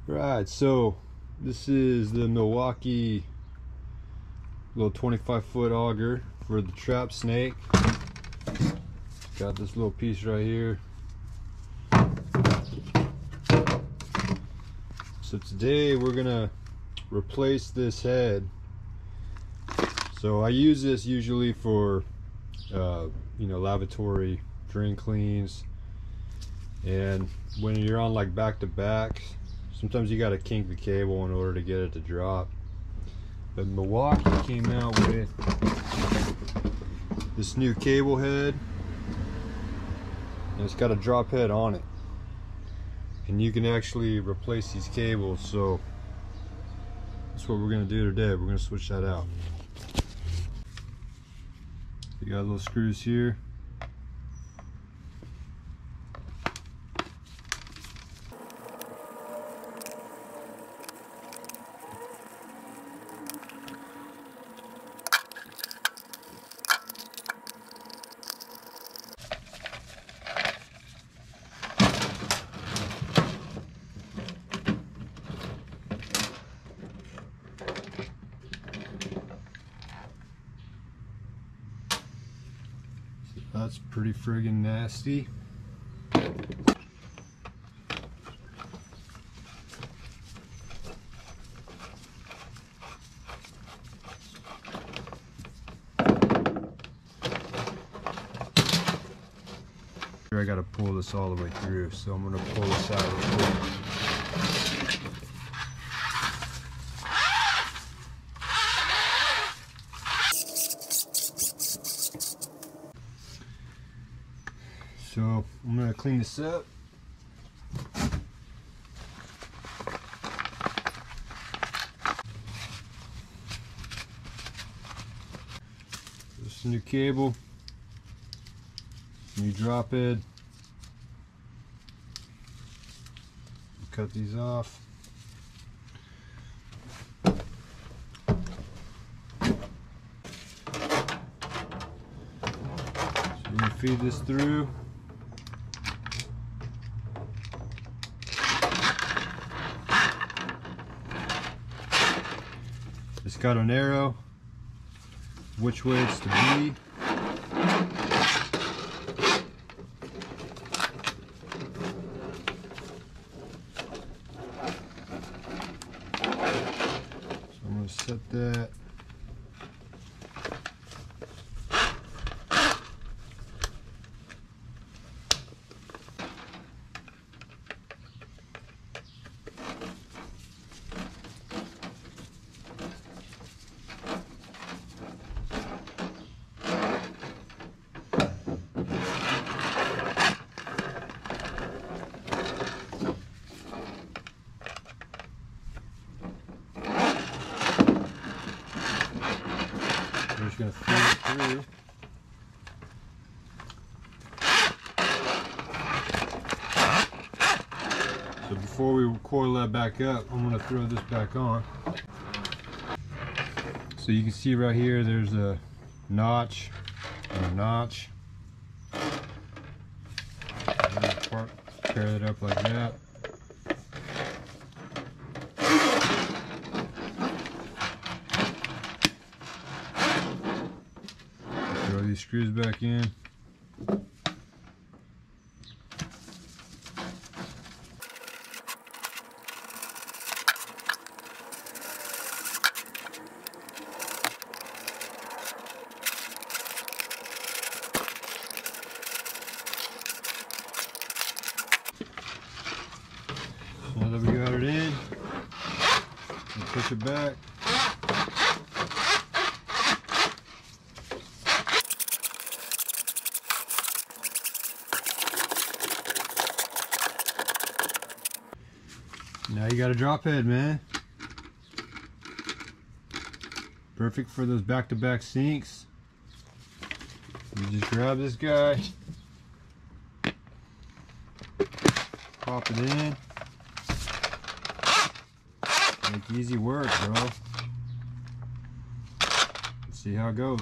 Right, so this is the Milwaukee little 25-foot auger for the TrapSnake. Got this little piece right here. So today we're gonna replace this head. So I use this usually for you know, lavatory drain cleans, and when you're on like back-to-backs, sometimes you gotta kink the cable in order to get it to drop. But Milwaukee came out with this new cable head, and it's got a drop head on it, and you can actually replace these cables. So that's what we're gonna do today. We're gonna switch that out. You got little screws here. That's pretty friggin' nasty. I gotta pull this all the way through, so I'm gonna pull this out real quick. So I'm gonna clean this up. This is a new cable, new drop head. Cut these off. So you're gonna feed this through. It's got an arrow which way it's to be. So I'm going to set that. We're just going to feed it through. So before we coil that back up, I'm going to throw this back on. So you can see right here there's a notch and a notch. Pair it up like that. Throw these screws back in. Now that we got it in, we'll push it back. Now you got a drop head, man. Perfect for those back-to-back sinks. You just grab this guy, pop it in. Like easy work, bro. Let's see how it goes.